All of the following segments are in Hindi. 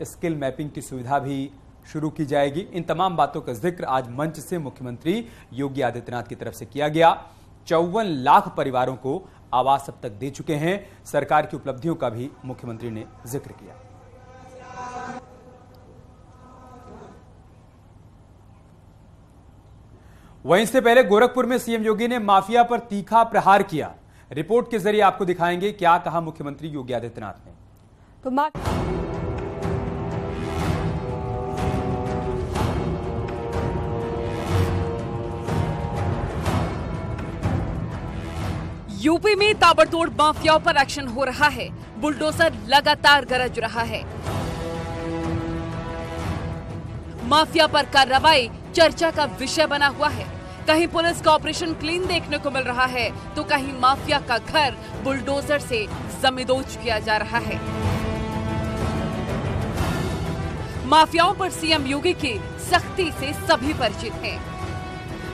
स्किल मैपिंग की सुविधा भी शुरू की जाएगी। इन तमाम बातों का जिक्र आज मंच से मुख्यमंत्री योगी आदित्यनाथ की तरफ से किया गया। 54 लाख परिवारों को आवास अब तक दे चुके हैं। सरकार की उपलब्धियों का भी मुख्यमंत्री ने जिक्र किया। वहीं इससे पहले गोरखपुर में सीएम योगी ने माफिया पर तीखा प्रहार किया। रिपोर्ट के जरिए आपको दिखाएंगे क्या कहा मुख्यमंत्री योगी आदित्यनाथ ने। यूपी में ताबड़तोड़ माफियाओं पर एक्शन हो रहा है। बुलडोजर लगातार गरज रहा है। माफिया पर कार्रवाई चर्चा का विषय बना हुआ है। कहीं पुलिस का ऑपरेशन क्लीन देखने को मिल रहा है तो कहीं माफिया का घर बुलडोजर से जमींदोज किया जा रहा है। माफियाओं पर सीएम योगी की सख्ती से सभी परिचित हैं।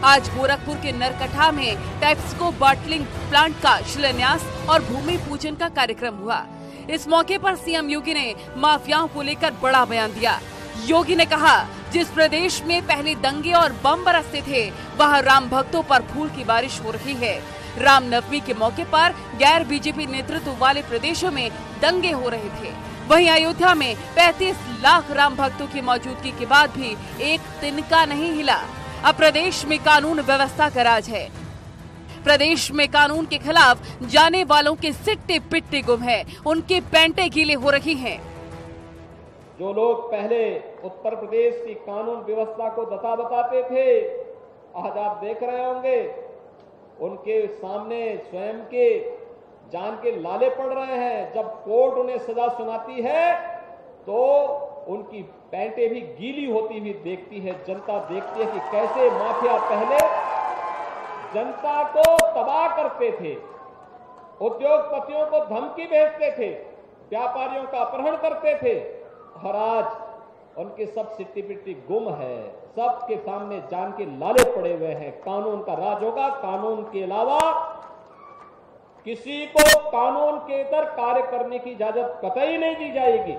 आज गोरखपुर के नरकटा में पेप्सिको बॉटलिंग प्लांट का शिलान्यास और भूमि पूजन का कार्यक्रम हुआ। इस मौके पर सीएम योगी ने माफियाओं को लेकर बड़ा बयान दिया। योगी ने कहा, जिस प्रदेश में पहले दंगे और बम बरसते थे वहां राम भक्तों पर फूल की बारिश हो रही है। रामनवमी के मौके पर गैर बीजेपी नेतृत्व वाले प्रदेशों में दंगे हो रहे थे। वहीं अयोध्या में 35 लाख राम भक्तों की मौजूदगी के बाद भी एक तिनका नहीं हिला। अब प्रदेश में कानून व्यवस्था का राज है। प्रदेश में कानून के खिलाफ जाने वालों के सिट्टे पिट्टे गुम है, उनके पैंटे गीले हो रही हैं। जो लोग पहले उत्तर प्रदेश की कानून व्यवस्था को दता बताते थे, आज आप देख रहे होंगे उनके सामने स्वयं के जान के लाले पड़ रहे हैं। जब कोर्ट उन्हें सजा सुनाती है तो उनकी पैंटें भी गीली होती हुई देखती है। जनता देखती है कि कैसे माफिया पहले जनता को तबाह करते थे, उद्योगपतियों को धमकी भेजते थे, व्यापारियों का अपहरण करते थे, और आज उनके सब सिट्टी पिट्टी गुम है। सबके सामने जान के लाले पड़े हुए हैं। कानून का राज होगा। कानून के अलावा किसी को कानून के इतर कार्य करने की इजाजत कतई नहीं दी जाएगी।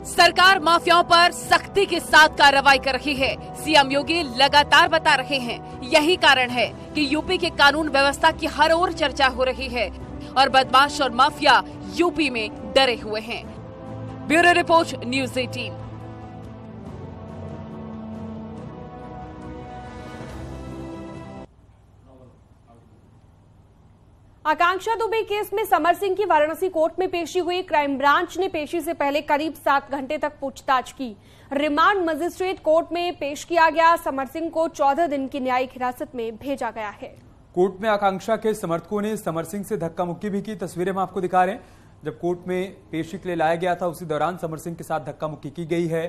सरकार माफियाओं पर सख्ती के साथ कार्रवाई कर रही है। सीएम योगी लगातार बता रहे हैं, यही कारण है कि यूपी के कानून व्यवस्था की हर ओर चर्चा हो रही है और बदमाश और माफिया यूपी में डरे हुए हैं। Bureau report, news 18। आकांक्षा दुबे केस में समर सिंह की वाराणसी कोर्ट में पेशी हुई। क्राइम ब्रांच ने पेशी से पहले करीब 7 घंटे तक पूछताछ की। रिमांड मजिस्ट्रेट कोर्ट में पेश किया गया। समर सिंह को 14 दिन की न्यायिक हिरासत में भेजा गया है। कोर्ट में आकांक्षा के समर्थकों ने समर सिंह से धक्का मुक्की भी की। तस्वीरें हम आपको दिखा रहे हैं। जब कोर्ट में पेशी के लिए लाया गया था उसी दौरान समर सिंह के साथ धक्का मुक्की की गई है।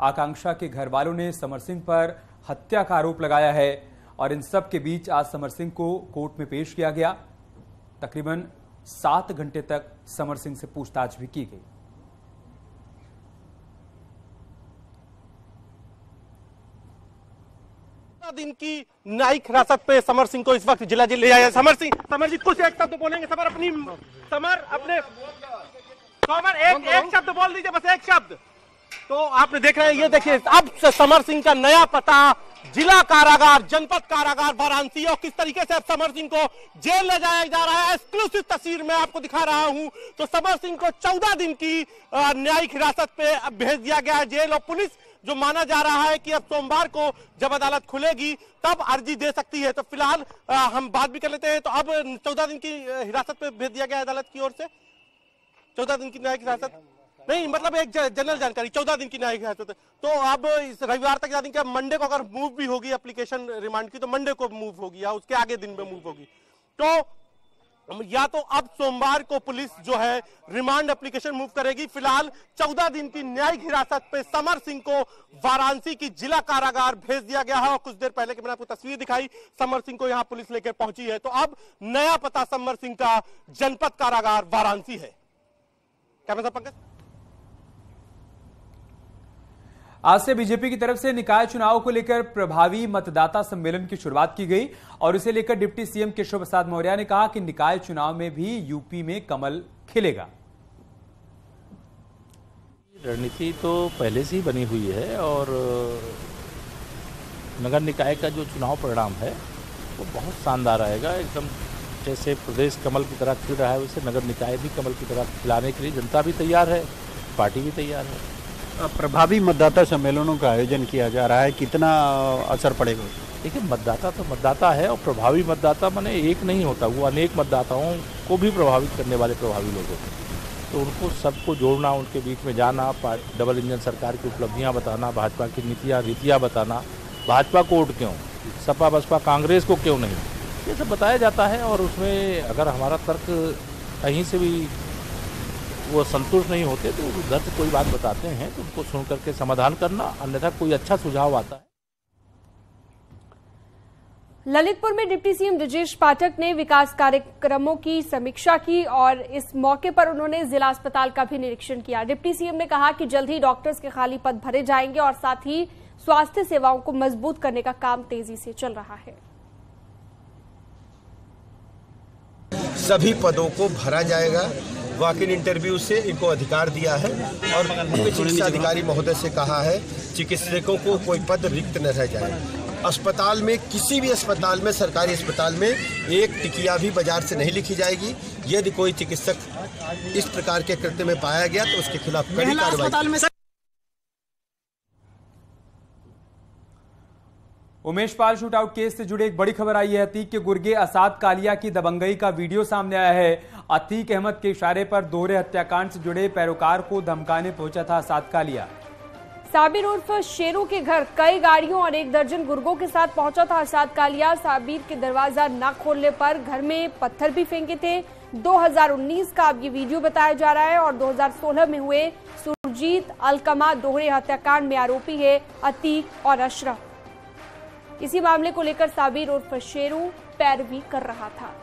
आकांक्षा के घर वालों ने समर सिंह पर हत्या का आरोप लगाया है और इन सब के बीच आज समर सिंह को कोर्ट में पेश किया गया। तकरीबन 7 घंटे तक समर सिंह से पूछताछ भी की गई। दिन की न्यायिक हिरासत पे समर सिंह को इस वक्त जिला जेल ले जाया। समर जी कुछ एक शब्द बोलेंगे। समर एक शब्द बोल दीजिए, बस एक शब्द। तो आपने देख रहे हैं, ये देखिए अब समर सिंह का नया पता जिला कारागार, जनपद कारागार वाराणसी, और किस तरीके से अब समर सिंह को जेल ले जाया जा रहा है। एक्सक्लूसिव तस्वीर मैं आपको दिखा रहा हूं। तो समर सिंह को 14 दिन की न्यायिक हिरासत पे भेज दिया गया है जेल, और पुलिस जो माना जा रहा है कि अब सोमवार को जब अदालत खुलेगी तब अर्जी दे सकती है। तो फिलहाल हम बात भी कर लेते हैं। तो अब 14 दिन की हिरासत पे भेज दिया गया अदालत की ओर से। 14 दिन की न्यायिक हिरासत नहीं, मतलब एक जनरल जानकारी, 14 दिन की न्यायिक हिरासत। तो अब इस रविवार तक यानी कि मंडे को अगर मूव भी होगी एप्लीकेशन रिमांड की तो मंडे को मूव होगी या उसके आगे दिन में मूव होगी। तो या तो अब सोमवार को पुलिस जो है रिमांड एप्लीकेशन मूव करेगी। फिलहाल 14 दिन की न्यायिक हिरासत पे समर सिंह को वाराणसी की जिला कारागार भेज दिया गया है। और कुछ देर पहले की मैंने आपको तस्वीर दिखाई, समर सिंह को यहां पुलिस लेकर पहुंची है। तो अब नया पता समर सिंह का जनपद कारागार वाराणसी है। कैमरा पंकज। आज से बीजेपी की तरफ से निकाय चुनाव को लेकर प्रभावी मतदाता सम्मेलन की शुरुआत की गई और इसे लेकर डिप्टी सीएम केशव प्रसाद मौर्य ने कहा कि निकाय चुनाव में भी यूपी में कमल खिलेगा। रणनीति तो पहले से ही बनी हुई है और नगर निकाय का जो चुनाव परिणाम है वो बहुत शानदार आएगा। एकदम जैसे प्रदेश कमल की तरह खिल रहा है वैसे नगर निकाय भी कमल की तरह खिलाने के लिए जनता भी तैयार है, पार्टी भी तैयार है। प्रभावी मतदाता सम्मेलनों का आयोजन किया जा रहा है, कितना असर पड़ेगा? देखिए, मतदाता तो मतदाता है और प्रभावी मतदाता माने एक नहीं होता, वो अनेक मतदाताओं को भी प्रभावित करने वाले प्रभावी लोग होते हैं। तो उनको सबको जोड़ना, उनके बीच में जाना, डबल इंजन सरकार की उपलब्धियां बताना, भाजपा की नीतियाँ बताना, भाजपा को वोट क्यों, सपा बसपा कांग्रेस को क्यों नहीं, ये सब बताया जाता है। और उसमें अगर हमारा तर्क कहीं से भी वो संतुष्ट नहीं होते तो उधर से कोई बात बताते हैं तो उनको सुन करके समाधान करना, अन्यथा कोई अच्छा सुझाव आता है। ललितपुर में डिप्टी सीएम ब्रजेश पाठक ने विकास कार्यक्रमों की समीक्षा की और इस मौके पर उन्होंने जिला अस्पताल का भी निरीक्षण किया। डिप्टी सीएम ने कहा कि जल्द ही डॉक्टर्स के खाली पद भरे जाएंगे और साथ ही स्वास्थ्य सेवाओं को मजबूत करने का काम तेजी से चल रहा है। सभी पदों को भरा जाएगा। वॉक इन इंटरव्यू से इनको अधिकार दिया है और मुख्य चिकित्सा अधिकारी महोदय से कहा है चिकित्सकों को कोई पद रिक्त न रह जाए। अस्पताल में, किसी भी अस्पताल में, सरकारी अस्पताल में एक टिकिया भी बाजार से नहीं लिखी जाएगी। यदि कोई चिकित्सक इस प्रकार के कृत्य में पाया गया तो उसके खिलाफ कड़ी कार्रवाई। उमेश पाल शूटआउट केस से जुड़े एक बड़ी खबर आई है। अतीक के गुर्गे असाद कालिया की दबंगई का वीडियो सामने आया है। अतीक अहमद के इशारे पर दोहरे हत्याकांड से जुड़े पैरोकार को धमकाने पहुंचा था असाद कालिया। साबिर उर्फ शेरू के घर कई गाड़ियों और 1 दर्जन गुर्गों के साथ पहुंचा था असाद कालिया। साबिर के दरवाजा न खोलने पर घर में पत्थर भी फेंके थे। 2019 का अब ये वीडियो बताया जा रहा है और 2016 में हुए सुरजीत अलकमा दोहरे हत्याकांड में आरोपी है अतीक और अशरफ। इसी मामले को लेकर साबिर उर्फ शेरू पैरवी कर रहा था।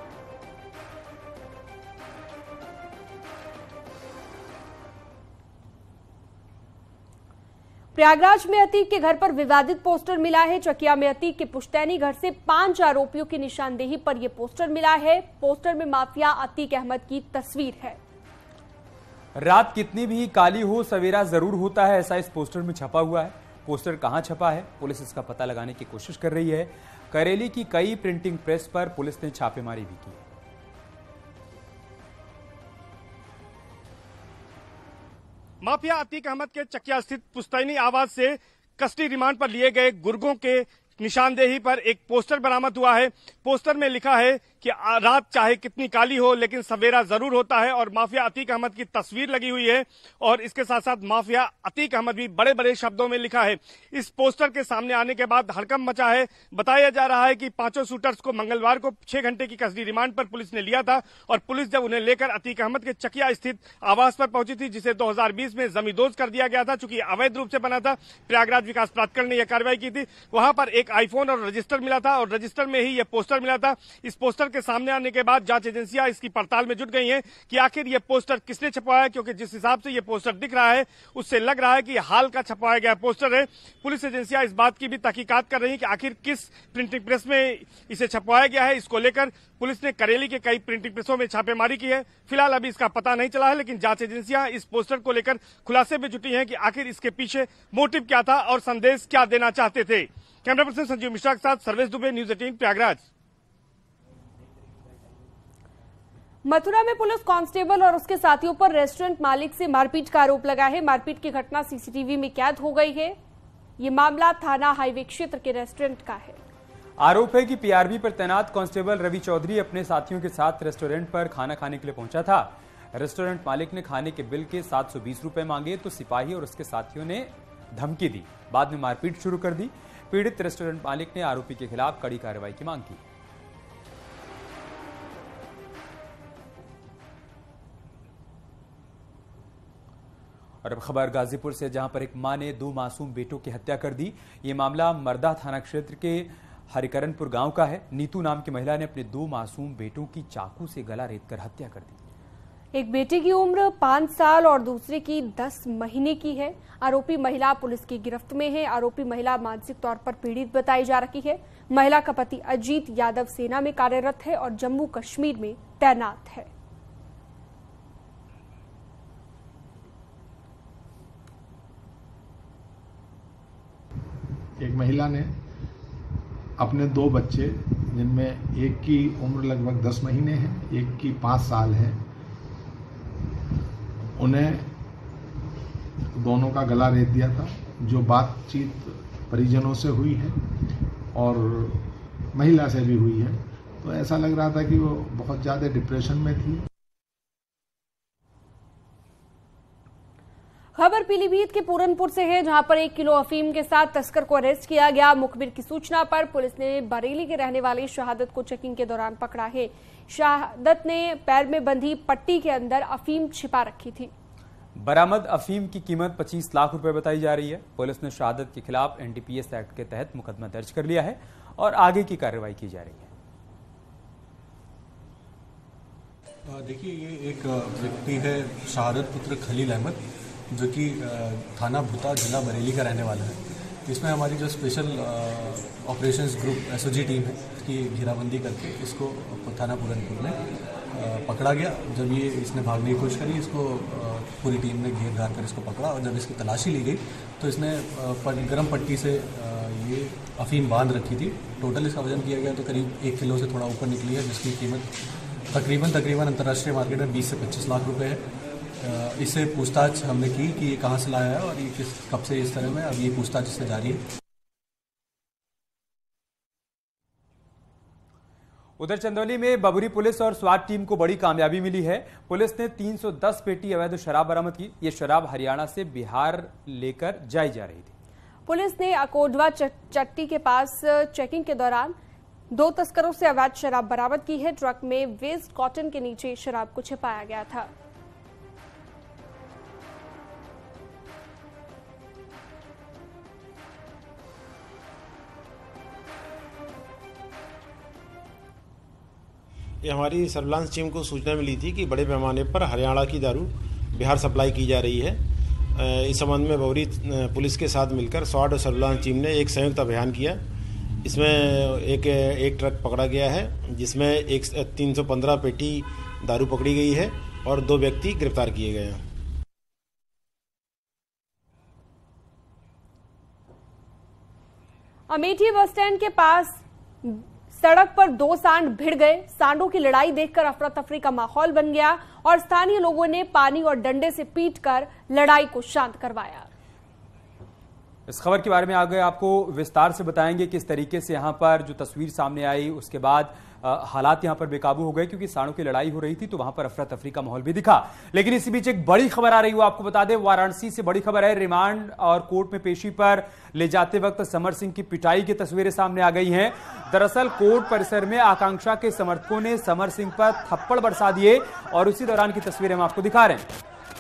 प्रयागराज में अतीक के घर पर विवादित पोस्टर मिला है। चकिया में अतीक के पुश्तैनी घर से 5 आरोपियों की निशानदेही पर यह पोस्टर मिला है। पोस्टर में माफिया अतीक अहमद की तस्वीर है। रात कितनी भी काली हो सवेरा जरूर होता है, ऐसा इस पोस्टर में छपा हुआ है। पोस्टर कहां छपा है, पुलिस इसका पता लगाने की कोशिश कर रही है। करेली की कई प्रिंटिंग प्रेस पर पुलिस ने छापेमारी भी की है। माफिया अतीक अहमद के चकिया स्थित पुश्तैनी आवास से कस्टडी रिमांड पर लिए गए गुर्गों के निशानदेही पर एक पोस्टर बरामद हुआ है। पोस्टर में लिखा है कि रात चाहे कितनी काली हो लेकिन सवेरा जरूर होता है और माफिया अतीक अहमद की तस्वीर लगी हुई है और इसके साथ साथ माफिया अतीक अहमद भी बड़े बड़े शब्दों में लिखा है। इस पोस्टर के सामने आने के बाद हड़कंप मचा है। बताया जा रहा है कि 5 शूटर्स को मंगलवार को 6 घंटे की कस्टडी रिमांड पर पुलिस ने लिया था और पुलिस जब उन्हें लेकर अतीक अहमद के चकिया स्थित आवास पर पहुंची थी, जिसे 2020 में जमींदोज कर दिया गया था चूंकि अवैध रूप से बना था। प्रयागराज विकास प्राधिकरण ने यह कार्रवाई की थी। वहां पर एक आईफोन और रजिस्टर मिला था और रजिस्टर में ही यह पोस्टर मिला था। इस पोस्टर के सामने आने के बाद जांच एजेंसियां इसकी पड़ताल में जुट गई हैं कि आखिर यह पोस्टर किसने छपवाया, क्योंकि जिस हिसाब से यह पोस्टर दिख रहा है उससे लग रहा है कि हाल का छपवाया गया पोस्टर है। पुलिस एजेंसियां इस बात की भी तहकीकात कर रही हैं कि आखिर किस प्रिंटिंग प्रेस में इसे छपवाया गया है। इसको लेकर पुलिस ने करेली के कई प्रिंटिंग प्रेसों में छापेमारी की है। फिलहाल अभी इसका पता नहीं चला है, लेकिन जांच एजेंसियां इस पोस्टर को लेकर खुलासे में जुटी हैं कि आखिर इसके पीछे मोटिव क्या था और संदेश क्या देना चाहते थे। कैमरा पर्सन संजीव मिश्रा के साथ सर्वेश दुबे, न्यूज 18 प्रयागराज। मथुरा में पुलिस कांस्टेबल और उसके साथियों पर रेस्टोरेंट मालिक से मारपीट का आरोप लगा है। मारपीट की घटना सीसीटीवी में कैद हो गई है। ये मामला थाना हाईवे क्षेत्र के रेस्टोरेंट का है। आरोप है कि पीआरबी पर तैनात कांस्टेबल रवि चौधरी अपने साथियों के साथ रेस्टोरेंट पर खाना खाने के लिए पहुंचा था। रेस्टोरेंट मालिक ने खाने के बिल के 720 रुपए मांगे तो सिपाही और उसके साथियों ने धमकी दी। बाद में मारपीट शुरू कर दी। पीड़ित रेस्टोरेंट मालिक ने आरोपी के खिलाफ कड़ी कार्रवाई की मांग की। और अब खबर गाजीपुर से, जहां पर एक मां ने 2 मासूम बेटों की हत्या कर दी। ये मामला मर्दा थाना क्षेत्र के हरिकरनपुर गांव का है। नीतू नाम की महिला ने अपने 2 मासूम बेटों की चाकू से गला रेतकर हत्या कर दी। एक बेटे की उम्र 5 साल और दूसरे की 10 महीने की है। आरोपी महिला पुलिस की गिरफ्त में है। आरोपी महिला मानसिक तौर पर पीड़ित बताई जा रही है। महिला का पति अजीत यादव सेना में कार्यरत है और जम्मू कश्मीर में तैनात है। एक महिला ने अपने 2 बच्चे, जिनमें एक की उम्र लगभग 10 महीने है, एक की 5 साल है, उन्हें दोनों का गला रेत दिया था। जो बातचीत परिजनों से हुई है और महिला से भी हुई है, तो ऐसा लग रहा था कि वो बहुत ज़्यादा डिप्रेशन में थी। खबर पीलीभीत के पूरनपुर से है, जहां पर 1 किलो अफीम के साथ तस्कर को अरेस्ट किया गया। मुखबिर की सूचना पर पुलिस ने बरेली के रहने वाली शहादत को चेकिंग के दौरान पकड़ा है। शहादत ने पैर में बंधी पट्टी के अंदर अफीम छिपा रखी थी। बरामद अफीम की कीमत 25 लाख रुपए बताई जा रही है। पुलिस ने शहादत के खिलाफ एनडीपीएस एक्ट के तहत मुकदमा दर्ज कर लिया है और आगे की कार्रवाई की जा रही है। देखिए, ये एक व्यक्ति है शहादत पुत्र खलील अहमद, जो कि थाना भुता जिला बरेली का रहने वाला है। इसमें हमारी जो special operations group SOG team है, इसकी घेराबंदी करके इसको थाना पूरनपुर में पकड़ा गया। जब ये इसने भागने की कोशिश करी, इसको पूरी टीम ने घेर घार कर इसको पकड़ा और जब इसकी तलाशी ली गई तो इसने गर्म पट्टी से ये अफीम बांध रखी थी। टोटल इसका वजन किया गया तो करीब 1 किलो से थोड़ा ऊपर निकली है, जिसकी कीमत तकरीबन अंतर्राष्ट्रीय मार्केट में 20 से 25 लाख रुपए है। इससे पूछताछ हमने की कि ये कहाँ से लाया है और ये कब से इस तरह में, अब ये पूछताछ इससे जारी है। उधर चंदौली में बबुरी पुलिस और स्वाट टीम को बड़ी कामयाबी मिली है। पुलिस ने 310 पेटी अवैध शराब बरामद की। ये शराब हरियाणा से बिहार लेकर जाई जा रही थी। पुलिस ने अकोडवा चट्टी के पास चेकिंग के दौरान 2 तस्करों से अवैध शराब बरामद की है। ट्रक में वेस्ट कॉटन के नीचे शराब को छिपाया गया था। ये हमारी सर्विलांस टीम को सूचना मिली थी कि बड़े पैमाने पर हरियाणा की दारू बिहार सप्लाई की जा रही है। इस संबंध में बबरी पुलिस के साथ मिलकर स्वाट और सर्विलांस टीम ने एक संयुक्त अभियान किया। इसमें एक ट्रक पकड़ा गया है, जिसमें 315 पेटी दारू पकड़ी गई है और 2 व्यक्ति गिरफ्तार किए गए हैं। अमेठी बस स्टैंड के पास सड़क पर 2 सांड भिड़ गए। सांडों की लड़ाई देखकर अफरा तफरी का माहौल बन गया और स्थानीय लोगों ने पानी और डंडे से पीटकर लड़ाई को शांत करवाया। इस खबर के बारे में आगे आपको विस्तार से बताएंगे किस तरीके से यहां पर जो तस्वीर सामने आई, उसके बाद हालात यहां पर बेकाबू हो गए क्योंकि सांडों की लड़ाई हो रही थी, तो वहां पर अफरा तफरी का माहौल भी दिखा। लेकिन इसी बीच एक बड़ी खबर आ रही है, आपको बता दें, वाराणसी से बड़ी खबर है। रिमांड और कोर्ट में पेशी पर ले जाते वक्त समर सिंह की पिटाई की तस्वीरें सामने आ गई हैं। दरअसल कोर्ट परिसर में आकांक्षा के समर्थकों ने समर सिंह पर थप्पड़ बरसा दिए और उसी दौरान की तस्वीरें हम आपको दिखा रहे हैं।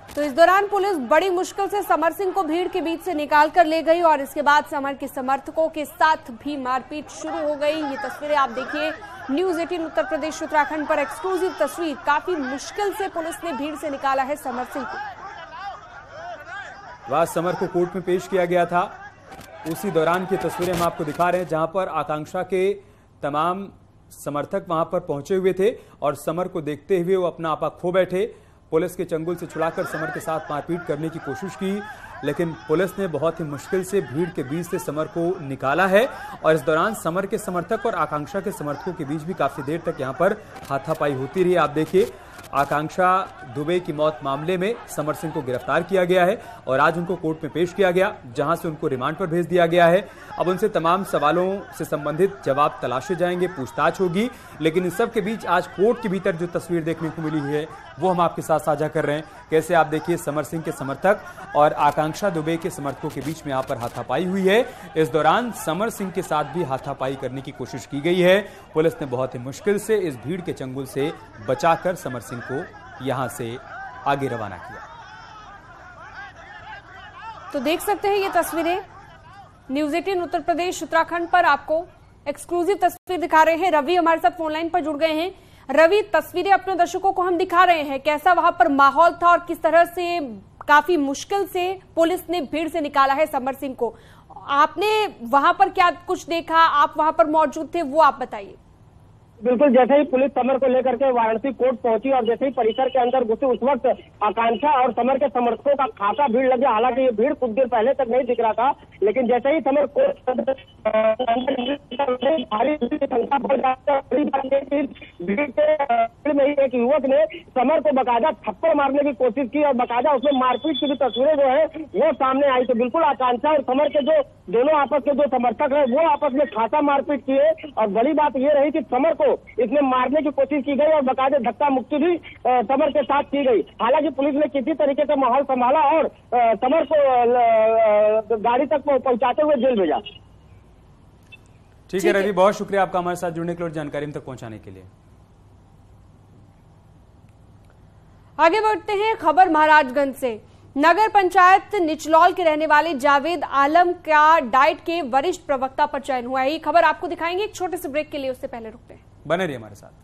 तो इस दौरान पुलिस बड़ी मुश्किल से समर सिंह को भीड़ के बीच से निकाल कर ले गई और इसके बाद समर के समर्थकों के साथ भी मारपीट शुरू हो गई। ये तस्वीरें आप देखिए, न्यूज़ 18 उत्तर प्रदेश उत्तराखंड पर एक्सक्लूसिव तस्वीर। काफी मुश्किल से पुलिस ने भीड़ से निकाला है समर सिंह को। वह समर को कोर्ट में पेश किया गया था, उसी दौरान की तस्वीरें हम आपको दिखा रहे हैं, जहां पर आकांक्षा के तमाम समर्थक वहां पर पहुंचे हुए थे और समर को देखते हुए वो अपना आपा खो बैठे। पुलिस के चंगुल से छुड़ाकर समर के साथ मारपीट करने की कोशिश की, लेकिन पुलिस ने बहुत ही मुश्किल से भीड़ के बीच से समर को निकाला है और इस दौरान समर के समर्थक और आकांक्षा के समर्थकों के बीच भी काफी देर तक यहां पर हाथापाई होती रही। आप देखिए, आकांक्षा दुबे की मौत मामले में समर सिंह को गिरफ्तार किया गया है और आज उनको कोर्ट में पेश किया गया, जहां से उनको रिमांड पर भेज दिया गया है। अब उनसे तमाम सवालों से संबंधित जवाब तलाशे जाएंगे, पूछताछ होगी। लेकिन इन सब के बीच आज कोर्ट के भीतर जो तस्वीर देखने को मिली है वो हम आपके साथ साझा कर रहे हैं। कैसे आप देखिए, समर सिंह के समर्थक और आकांक्षा दुबे के समर्थकों के बीच में यहाँ पर हाथापाई हुई है। इस दौरान समर सिंह के साथ भी हाथापाई करने की कोशिश की गई है। पुलिस ने बहुत ही मुश्किल से इस भीड़ के चंगुल से बचाकर समर सिंह को यहां से आगे रवाना किया। तो देख सकते हैं ये तस्वीरें, न्यूज़ 18 उत्तर प्रदेश उत्तराखंड पर आपको एक्सक्लूसिव तस्वीर दिखा रहे हैं। रवि हमारे साथ फोन लाइन पर जुड़ गए हैं। रवि, तस्वीरें अपने दर्शकों को हम दिखा रहे हैं, कैसा वहां पर माहौल था और किस तरह से काफी मुश्किल से पुलिस ने भीड़ से निकाला है समर सिंह को। आपने वहां पर क्या कुछ देखा, आप वहां पर मौजूद थे, वो आप बताइए। बिल्कुल, जैसे ही पुलिस समर को लेकर के वाराणसी कोर्ट पहुंची और जैसे ही परिसर के अंदर घुसी उस वक्त आकांक्षा और समर के समर्थकों का खासा भीड़ लग गया। हालांकि ये भीड़ कुछ देर पहले तक नहीं दिख रहा था, लेकिन जैसे ही समर कोर्ट भीड़ में ही एक युवक ने समर को बकायदा थप्पड़ मारने की कोशिश की और बकायदा उसमें मारपीट की भी तस्वीरें जो है वो सामने आई। तो बिल्कुल आकांक्षा और समर के जो दोनों आपस के जो समर्थक है वो आपस में खासा मारपीट किए और बड़ी बात ये रही कि समर को इसमें मारने की कोशिश की गई और बकायदे धक्का मुक्की भी समर के साथ की गई। हालांकि पुलिस ने किसी तरीके से माहौल संभाला और समर को गाड़ी तक पहुंचाते हुए जेल भेजा। ठीक है रवि, बहुत शुक्रिया आपका हमारे साथ जुड़ने के लिए और जानकारी तक पहुंचाने के लिए। आगे बढ़ते हैं खबर महाराजगंज से। नगर पंचायत निचलौल के रहने वाले जावेद आलम का डाइट के वरिष्ठ प्रवक्ता पर चयन हुआ है। ये खबर आपको दिखाएंगे एक छोटे से ब्रेक के लिए, उससे पहले रुकते हैं। बने रहिए हमारे साथ।